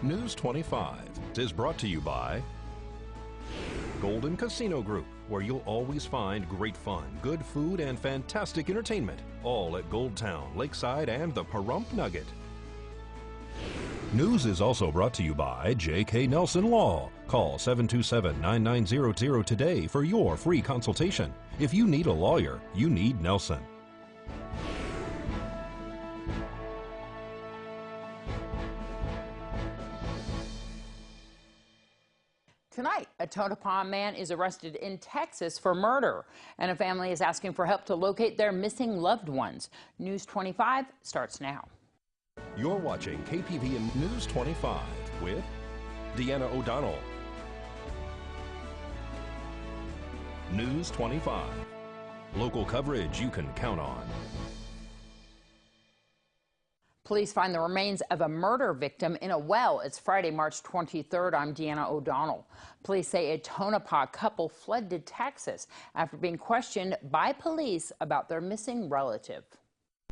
News 25 is brought to you by Golden Casino Group, where you'll always find great fun, good food, and fantastic entertainment, all at Gold Town, Lakeside, and the Pahrump Nugget. News is also brought to you by J.K. Nelson Law. Call 727-9900 today for your free consultation. If you need a lawyer, you need Nelson. Tonight, a Tonopah man is arrested in Texas for murder, and a family is asking for help to locate their missing loved ones. News 25 starts now. You're watching KPVM News 25 with Deanna O'Donnell. News 25. Local coverage you can count on. Police find the remains of a murder victim in a well. It's Friday, March 23rd. I'm Deanna O'Donnell. Police say a Tonopah couple fled to Texas after being questioned by police about their missing relative.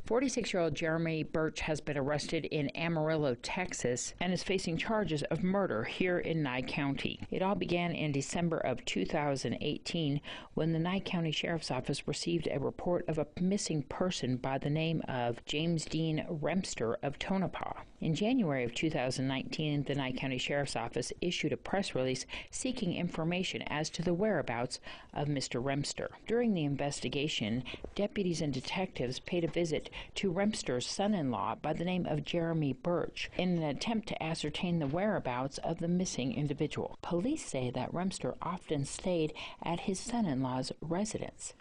46-year-old Jeremy Birch has been arrested in Amarillo, Texas, and is facing charges of murder here in Nye County. It all began in December of 2018 when the Nye County Sheriff's Office received a report of a missing person by the name of James Dean Remster of Tonopah. In January of 2019, the Nye County Sheriff's Office issued a press release seeking information as to the whereabouts of Mr. Remster. During the investigation, deputies and detectives paid a visit to Remster's son-in-law by the name of Jeremy Birch in an attempt to ascertain the whereabouts of the missing individual. Police say that Remster often stayed at his son-in-law's residence.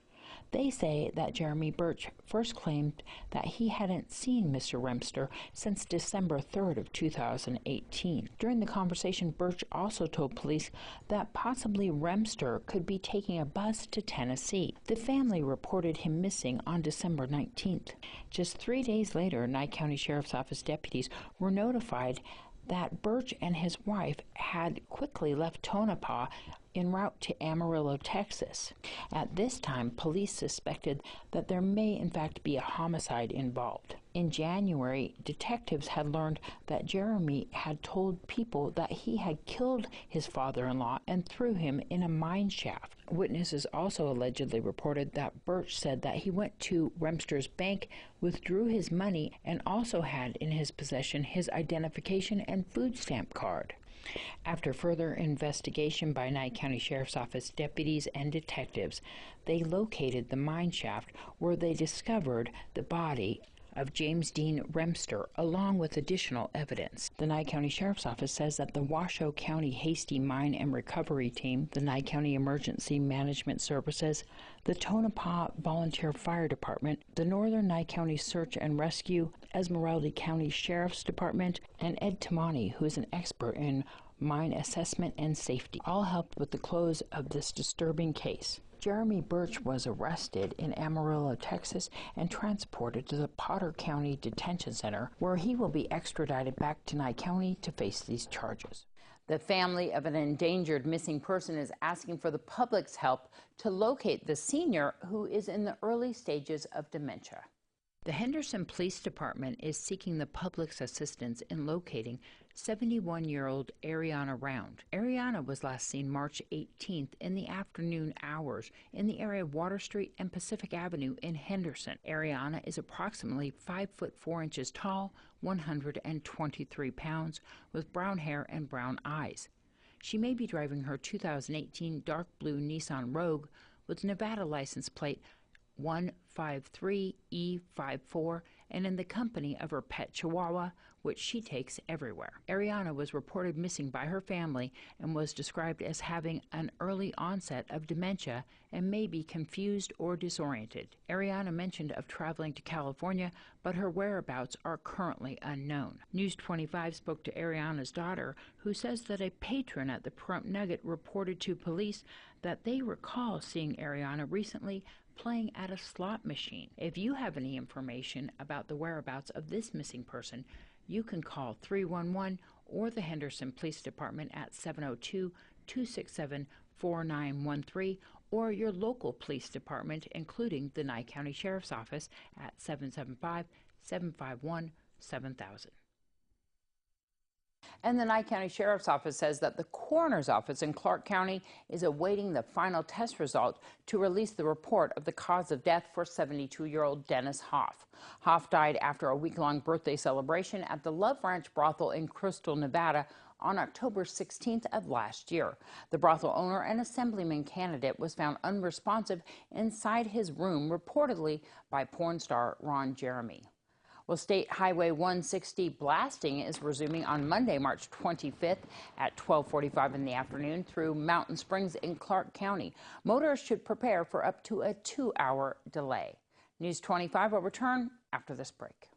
They say that Jeremy Birch first claimed that he hadn't seen Mr. Remster since December 3rd of 2018. During the conversation, Birch also told police that possibly Remster could be taking a bus to Tennessee. The family reported him missing on December 19th. Just 3 days later, Nye County Sheriff's Office deputies were notified that Birch and his wife had quickly left Tonopah en route to Amarillo, Texas. At this time, police suspected that there may in fact be a homicide involved. In January, detectives had learned that Jeremy had told people that he had killed his father-in-law and threw him in a mine shaft. Witnesses also allegedly reported that Birch said that he went to Remster's bank, withdrew his money, and also had in his possession his identification and food stamp card. After further investigation by Nye County Sheriff's Office deputies and detectives, they located the mine shaft where they discovered the body of James Dean Remster, along with additional evidence. The Nye County Sheriff's Office says that the Washoe County Hasty Mine and Recovery Team, the Nye County Emergency Management Services, the Tonopah Volunteer Fire Department, the Northern Nye County Search and Rescue, Esmeralda County Sheriff's Department, and Ed Tamani, who is an expert in mine assessment and safety, all helped with the close of this disturbing case. Jeremy Birch was arrested in Amarillo, Texas, and transported to the Potter County Detention Center, where he will be extradited back to Nye County to face these charges. The family of an endangered missing person is asking for the public's help to locate the senior who is in the early stages of dementia. The Henderson Police Department is seeking the public's assistance in locating 71-year-old Ariana Round. Ariana was last seen March 18th in the afternoon hours in the area of Water Street and Pacific Avenue in Henderson. Ariana is approximately 5 foot 4 inches tall, 123 pounds, with brown hair and brown eyes. She may be driving her 2018 dark blue Nissan Rogue with Nevada license plate 153E54 and in the company of her pet Chihuahua, which she takes everywhere. Ariana was reported missing by her family and was described as having an early onset of dementia and may be confused or disoriented. Ariana mentioned of traveling to California, but her whereabouts are currently unknown. News 25 spoke to Ariana's daughter, who says that a patron at the Pahrump Nugget reported to police that they recall seeing Ariana recently playing at a slot machine. If you have any information about the whereabouts of this missing person, you can call 311 or the Henderson Police Department at 702-267-4913 or your local police department, including the Nye County Sheriff's Office at 775-751-7000. And the Nye County Sheriff's Office says that the coroner's office in Clark County is awaiting the final test result to release the report of the cause of death for 72-year-old Dennis Hoff. Hoff died after a week-long birthday celebration at the Love Ranch brothel in Crystal, Nevada on October 16th of last year. The brothel owner and assemblyman candidate was found unresponsive inside his room, reportedly by porn star Ron Jeremy. Well, State Highway 160 blasting is resuming on Monday, March 25th at 12:45 in the afternoon through Mountain Springs in Clark County. Motorists should prepare for up to a 2-hour delay. News 25 will return after this break.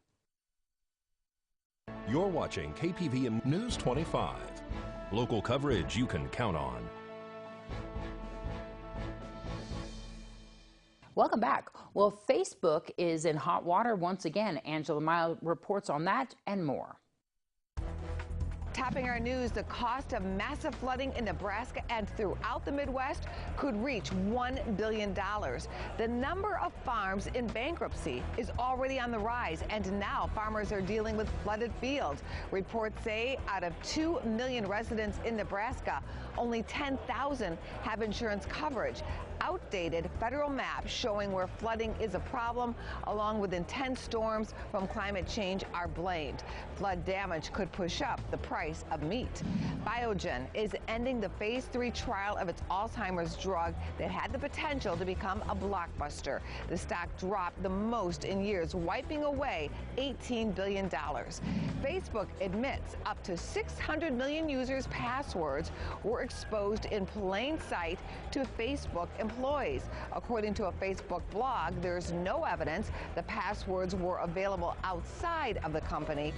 You're watching KPVM News 25. Local coverage you can count on. Welcome back. Well, Facebook is in hot water once again. Angela Mile reports on that and more. Topping our news, the cost of massive flooding in Nebraska and throughout the Midwest could reach $1 billion. The number of farms in bankruptcy is already on the rise, and now farmers are dealing with flooded fields. Reports say out of 2 million residents in Nebraska, only 10,000 have insurance coverage. Outdated federal maps showing where flooding is a problem, along with intense storms from climate change, are blamed. Flood damage could push up the price of meat. Biogen is ending the phase 3 trial of its Alzheimer's drug that had the potential to become a blockbuster. The stock dropped the most in years, wiping away $18 billion. Facebook admits up to 600 million users' passwords were exposed in plain sight to Facebook employees. According to a Facebook blog, there's no evidence the passwords were available outside of the company.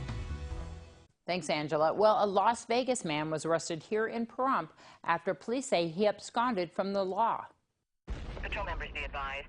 Thanks, Angela. Well, a Las Vegas man was arrested here in Pahrump after police say he absconded from the law. Patrol members be advised.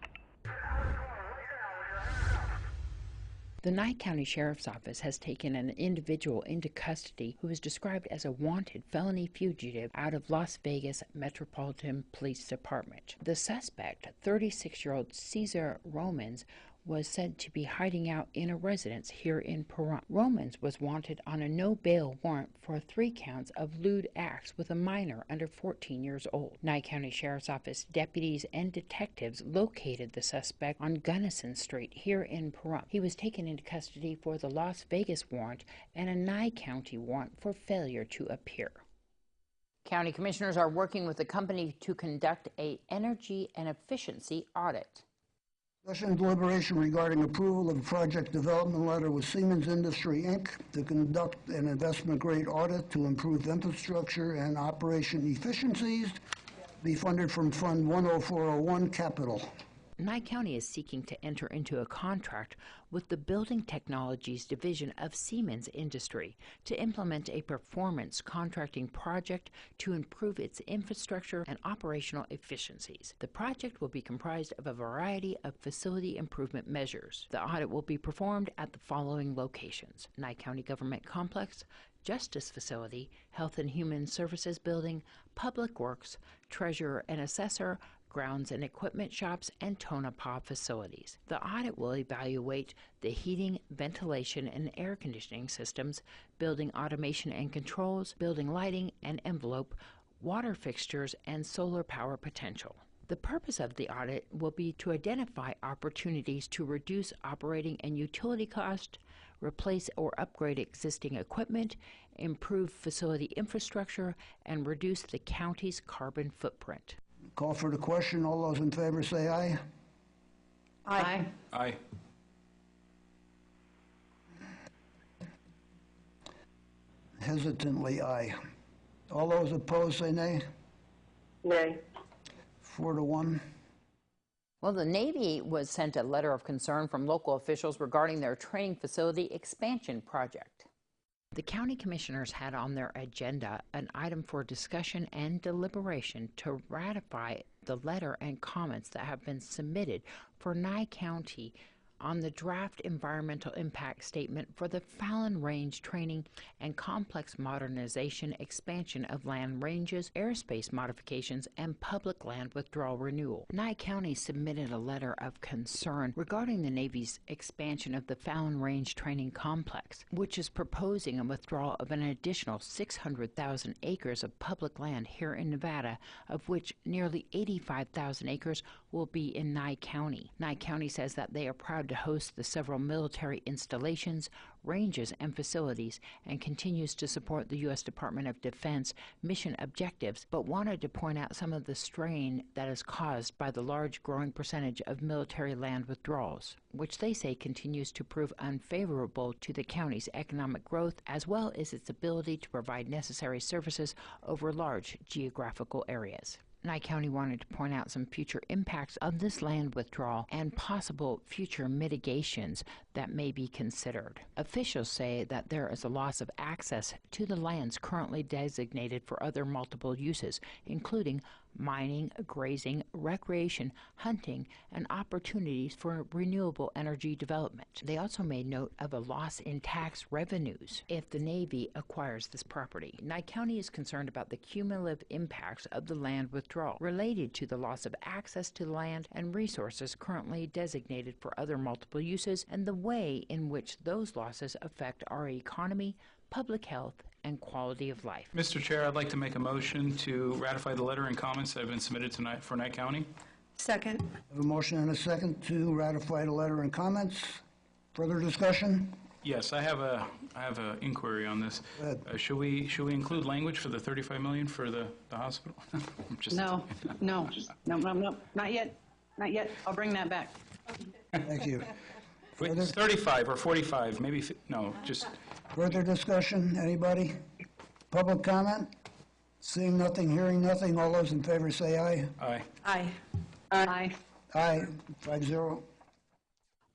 The Nye County Sheriff's Office has taken an individual into custody who is described as a wanted felony fugitive out of Las Vegas Metropolitan Police Department. The suspect, 36-year-old Cesar Romans, was said to be hiding out in a residence here in Pahrump. Romans was wanted on a no-bail warrant for 3 counts of lewd acts with a minor under 14 years old. Nye County Sheriff's Office deputies and detectives located the suspect on Gunnison Street here in Pahrump. He was taken into custody for the Las Vegas warrant and a Nye County warrant for failure to appear. County commissioners are working with the company to conduct an energy and efficiency audit. Discussion and deliberation regarding approval of a project development letter with Siemens Industry, Inc. to conduct an investment-grade audit to improve infrastructure and operation efficiencies, be funded from Fund 10401 Capital. Nye County is seeking to enter into a contract with the Building Technologies Division of Siemens Industry to implement a performance contracting project to improve its infrastructure and operational efficiencies. The project will be comprised of a variety of facility improvement measures. The audit will be performed at the following locations: Nye County Government Complex, Justice Facility, Health and Human Services Building, Public Works, Treasurer and Assessor, Grounds and Equipment Shops, and Tonopah facilities. The audit will evaluate the heating, ventilation, and air conditioning systems, building automation and controls, building lighting and envelope, water fixtures, and solar power potential. The purpose of the audit will be to identify opportunities to reduce operating and utility costs, replace or upgrade existing equipment, improve facility infrastructure, and reduce the county's carbon footprint. Call for the question. All those in favor say aye. Aye. Aye. Hesitantly aye. All those opposed say nay. Nay. 4-1. Well, the Navy was sent a letter of concern from local officials regarding their training facility expansion project. The county commissioners had on their agenda an item for discussion and deliberation to ratify the letter and comments that have been submitted for Nye County on the draft environmental impact statement for the Fallon Range Training and Complex Modernization Expansion of Land Ranges, Airspace Modifications, and Public Land Withdrawal Renewal. Nye County submitted a letter of concern regarding the Navy's expansion of the Fallon Range Training Complex, which is proposing a withdrawal of an additional 600,000 acres of public land here in Nevada, of which nearly 85,000 acres will be in Nye County. Nye County says that they are proud to host the several military installations, ranges, and facilities, and continues to support the U.S. Department of Defense mission objectives, but wanted to point out some of the strain that is caused by the large growing percentage of military land withdrawals, which they say continues to prove unfavorable to the county's economic growth as well as its ability to provide necessary services over large geographical areas. Nye County wanted to point out some future impacts of this land withdrawal and possible future mitigations that may be considered. Officials say that there is a loss of access to the lands currently designated for other multiple uses, including mining, grazing, recreation, hunting, and opportunities for renewable energy development. They also made note of a loss in tax revenues if the Navy acquires this property. Nye County is concerned about the cumulative impacts of the land withdrawal related to the loss of access to land and resources currently designated for other multiple uses and the way in which those losses affect our economy, public health, and quality of life. Mr. Chair, I'd like to make a motion to ratify the letter and comments that have been submitted tonight for Nye County. Second. I have a motion and a second to ratify the letter and comments. Further discussion? Yes, I have a inquiry on this. Go ahead. Should we include language for the $35 million for the hospital? No, not yet. Not yet. I'll bring that back. Thank you. Wait, it's 35 or 45, maybe, no, just... Further discussion? Anybody? Public comment? Seeing nothing, hearing nothing. All those in favor say aye. Aye. Aye. Aye. Aye. 5-0.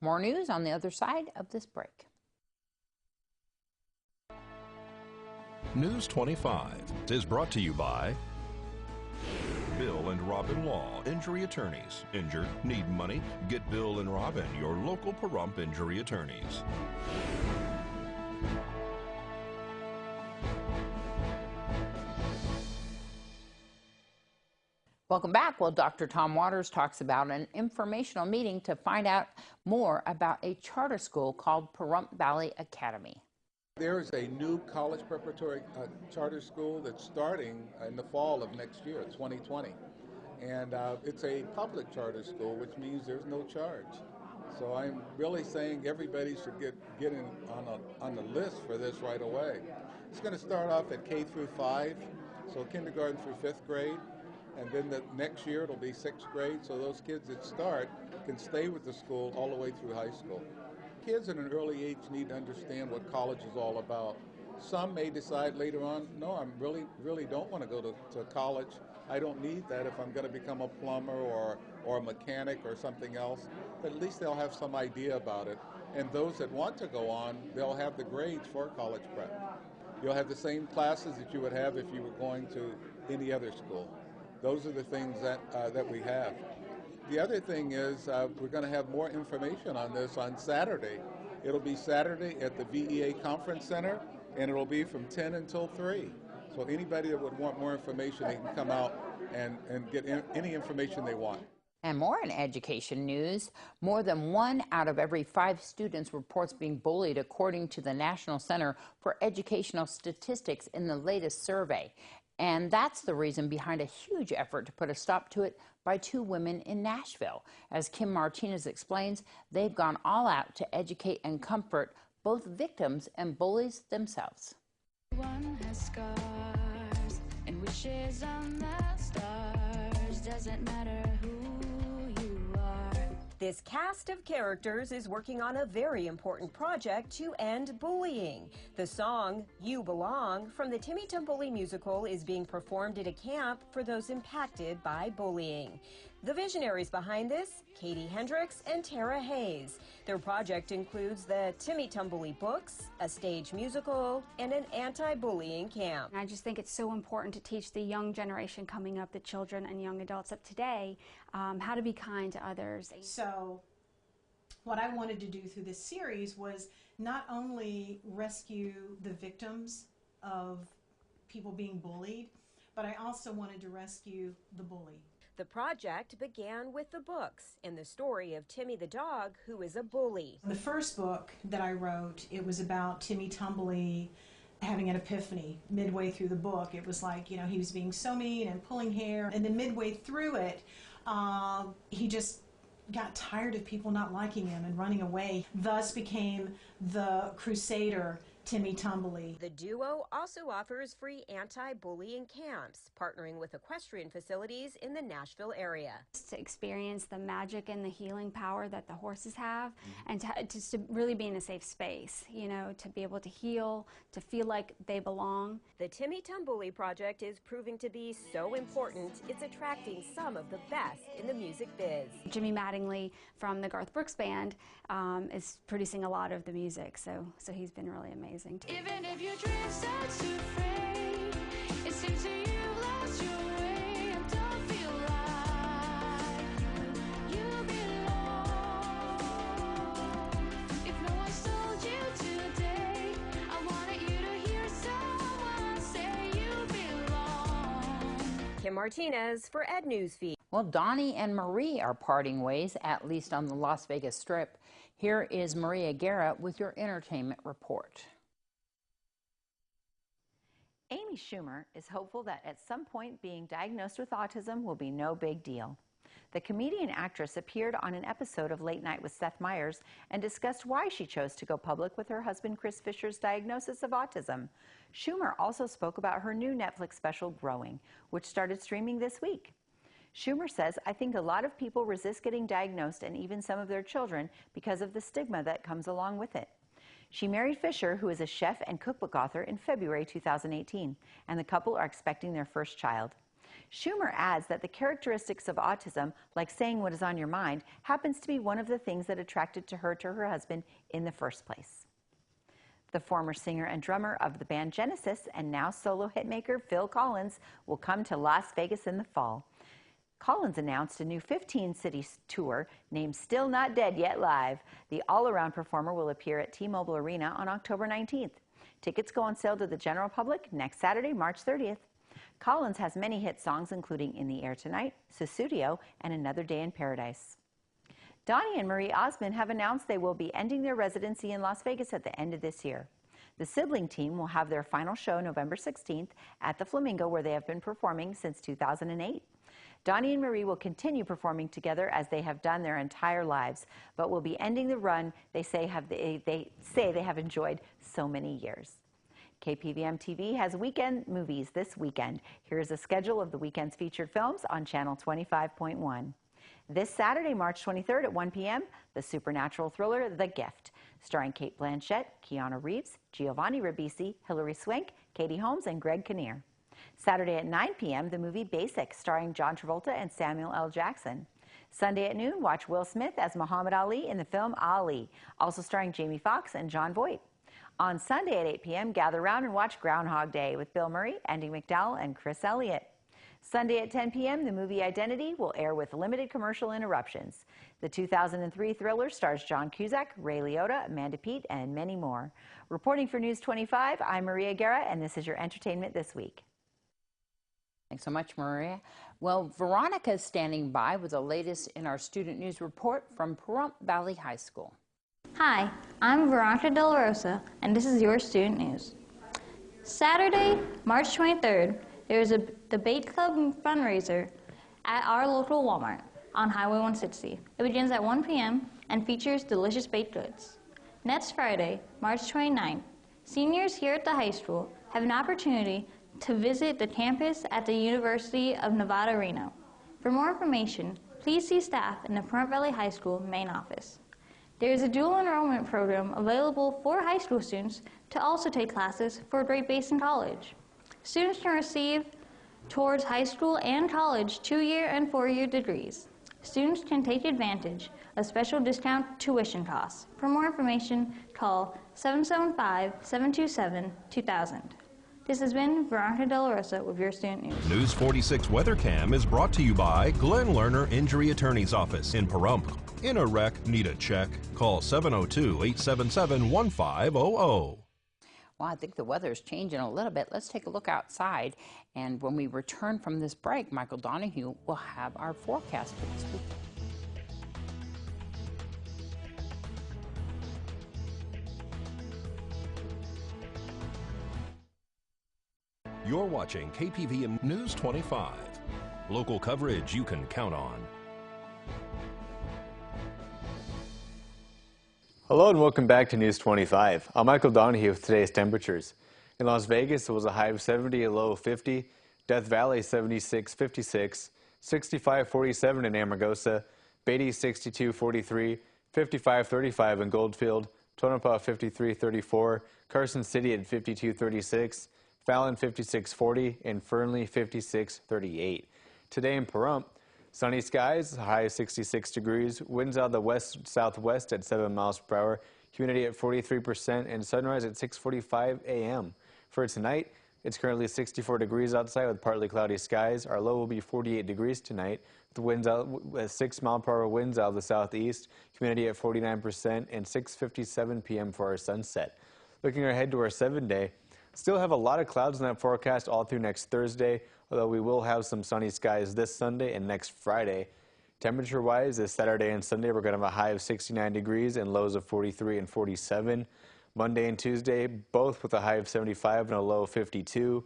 More news on the other side of this break. News 25 is brought to you by Bill and Robin Law, injury attorneys. Injured, need money? Get Bill and Robin, your local Pahrump injury attorneys. Welcome back. Well, Dr. Tom Waters talks about an informational meeting to find out more about a charter school called Pahrump Valley Academy. There's a new college preparatory charter school that's starting in the fall of next year, 2020. And it's a public charter school, which means there's no charge. So I'm really saying everybody should get in on the list for this right away. It's going to start off at K through 5, so kindergarten through 5th grade. And then the next year it'll be 6th grade, so those kids that start can stay with the school all the way through high school. Kids at an early age need to understand what college is all about. Some may decide later on, no, I really don't want to go to college. I don't need that if I'm going to become a plumber or a mechanic or something else. But at least they'll have some idea about it. And those that want to go on, they'll have the grades for college prep. You'll have the same classes that you would have if you were going to any other school. Those are the things that we have. The other thing is we're going to have more information on this on Saturday. It'll be Saturday at the VEA Conference Center, and it'll be from 10 until 3. So anybody that would want more information, they can come out and get any information they want. And more in education news, more than 1 out of every 5 students reports being bullied, according to the National Center for Educational Statistics in the latest survey. And that's the reason behind a huge effort to put a stop to it by 2 women in Nashville. As Kim Martinez explains, they've gone all out to educate and comfort both victims and bullies themselves. One has scars and wishes on the stars. Doesn't matter who you are. This cast of characters is working on a very important project to end bullying. The song, You Belong, from the Timmy Bully musical is being performed at a camp for those impacted by bullying. The visionaries behind this, Katie Hendricks and Tara Hayes. Their project includes the Timmy Bully books, a stage musical, and an anti-bullying camp. I just think it's so important to teach the young generation coming up, the children and young adults of today, how to be kind to others. So What I wanted to do through this series was not only rescue the victims of people being bullied, but I also wanted to rescue the bully. The project began with the books and the story of Timmy the dog, who is a bully. The first book that I wrote, it was about Timmy Tumbly having an epiphany midway through the book. It was like, you know, he was being so mean and pulling hair, and then midway through it, he just got tired of people not liking him and running away, thus became the crusader Timmy Tumbly. The duo also offers free anti-bullying camps, partnering with equestrian facilities in the Nashville area. To experience the magic and the healing power that the horses have, and to really be in a safe space, you know, to be able to heal, to feel like they belong. The Timmy Tumbly project is proving to be so important, it's attracting some of the best in the music biz. Jimmy Mattingly from the Garth Brooks Band is producing a lot of the music, so he's been really amazing. Even if your dreams start to fade, it seems to you lost your way and don't feel like you belong. If no one's told you today, I wanted you to hear someone say you belong. Kim Martinez for Ed Newsfeed. Well, Donnie and Marie are parting ways, at least on the Las Vegas Strip. Here is Maria Guerra with your entertainment report. Amy Schumer is hopeful that at some point being diagnosed with autism will be no big deal. The comedian actress appeared on an episode of Late Night with Seth Meyers and discussed why she chose to go public with her husband Chris Fisher's diagnosis of autism. Schumer also spoke about her new Netflix special, Growing, which started streaming this week. Schumer says, "I think a lot of people resist getting diagnosed, and even some of their children, because of the stigma that comes along with it." She married Fisher, who is a chef and cookbook author, in February 2018, and the couple are expecting their first child. Schumer adds that the characteristics of autism, like saying what is on your mind, happens to be one of the things that attracted her to her husband in the first place. The former singer and drummer of the band Genesis and now solo hitmaker Phil Collins will come to Las Vegas in the fall. Collins announced a new 15-city tour named Still Not Dead Yet Live. The all-around performer will appear at T-Mobile Arena on October 19th. Tickets go on sale to the general public next Saturday, March 30th. Collins has many hit songs, including In the Air Tonight, Susudio, and Another Day in Paradise. Donnie and Marie Osmond have announced they will be ending their residency in Las Vegas at the end of this year. The sibling team will have their final show November 16th at the Flamingo, where they have been performing since 2008. Donnie and Marie will continue performing together as they have done their entire lives, but will be ending the run they say they have enjoyed so many years. KPVM TV has weekend movies this weekend. Here's a schedule of the weekend's featured films on Channel 25.1. This Saturday, March 23rd at 1 p.m., the supernatural thriller The Gift, starring Cate Blanchett, Keanu Reeves, Giovanni Ribisi, Hilary Swank, Katie Holmes, and Greg Kinnear. Saturday at 9 p.m., the movie Basic, starring John Travolta and Samuel L. Jackson. Sunday at noon, watch Will Smith as Muhammad Ali in the film Ali, also starring Jamie Foxx and Jon Voight. On Sunday at 8 p.m., gather around and watch Groundhog Day with Bill Murray, Andie MacDowell, and Chris Elliott. Sunday at 10 p.m., the movie Identity will air with limited commercial interruptions. The 2003 thriller stars John Cusack, Ray Liotta, Amanda Peet, and many more. Reporting for News 25, I'm Maria Guerra, and this is your entertainment this week. Thanks so much, Maria. Well, Veronica is standing by with the latest in our student news report from Pahrump Valley High School. Hi, I'm Veronica De La Rosa, and this is your student news. Saturday, March 23rd, there is a debate club fundraiser at our local Walmart on Highway 160. It begins at 1 p.m. and features delicious baked goods. Next Friday, March 29th, seniors here at the high school have an opportunity to visit the campus at the University of Nevada, Reno. For more information, please see staff in the Pahrump Valley High School main office. There is a dual enrollment program available for high school students to also take classes for Great Basin College. Students can receive towards high school and college 2-year and 4-year degrees. Students can take advantage of special discount tuition costs. For more information, call 775-727-2000. This has been Veronica De La Rosa with your student news. News 46 Weather Cam is brought to you by Glenn Lerner Injury Attorney's Office in Pahrump. In a wreck, need a check? Call 702-877-1500. Well, I think the weather is changing a little bit. Let's take a look outside. And when we return from this break, Michael Donahue will have our forecast for this week. You're watching KPVM News 25. Local coverage you can count on. Hello and welcome back to News 25. I'm Michael Donahue with today's temperatures. In Las Vegas, it was a high of 70, a low of 50. Death Valley, 76, 56. 65, 47 in Amargosa. Beatty, 62, 43. 55, 35 in Goldfield. Tonopah, 53, 34. Carson City at 52, 36. Fallon, 56, 40. And Fernley, 56, 38. Today in Pahrump, sunny skies, high of 66 degrees, winds out of the west-southwest at 7 miles per hour, humidity at 43%, and sunrise at 6:45 a.m. For tonight, it's currently 64 degrees outside with partly cloudy skies. Our low will be 48 degrees tonight, with winds out with 6 mile per hour winds out of the southeast, humidity at 49%, and 6:57 p.m. for our sunset. Looking ahead to our 7-day, still have a lot of clouds in that forecast all through next Thursday, although we will have some sunny skies this Sunday and next Friday. Temperature-wise, this Saturday and Sunday, we're going to have a high of 69 degrees and lows of 43 and 47. Monday and Tuesday, both with a high of 75 and a low of 52.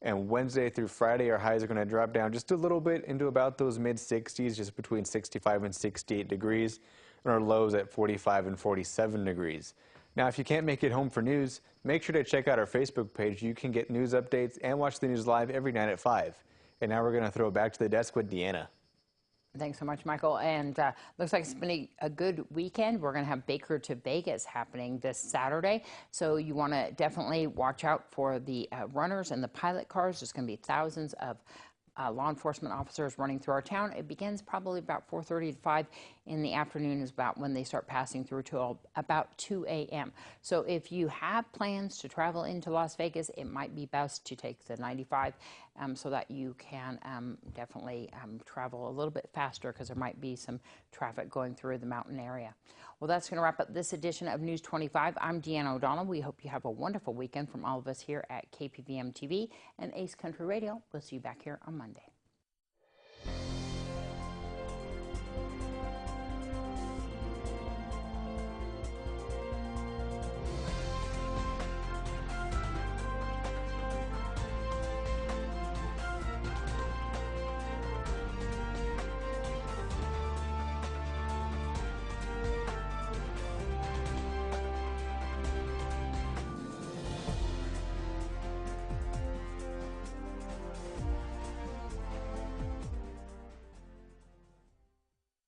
And Wednesday through Friday, our highs are going to drop down just a little bit into about those mid-60s, just between 65 and 68 degrees, and our lows at 45 and 47 degrees. Now, if you can't make it home for news, make sure to check out our Facebook page. You can get news updates and watch the news live every night at 5. And now we're going to throw it back to the desk with Deanna. Thanks so much, Michael. And looks like it's been a good weekend. We're going to have Baker to Vegas happening this Saturday. So you want to definitely watch out for the runners and the pilot cars. There's going to be thousands of law enforcement officers running through our town. It begins probably about 4:30 to 5 in the afternoon is about when they start passing through till about 2 a.m. So if you have plans to travel into Las Vegas, it might be best to take the 95 so that you can definitely travel a little bit faster because there might be some traffic going through the mountain area. Well, that's going to wrap up this edition of News 25. I'm Deanna O'Donnell. We hope you have a wonderful weekend from all of us here at KPVM TV and Ace Country Radio. We'll see you back here on Monday.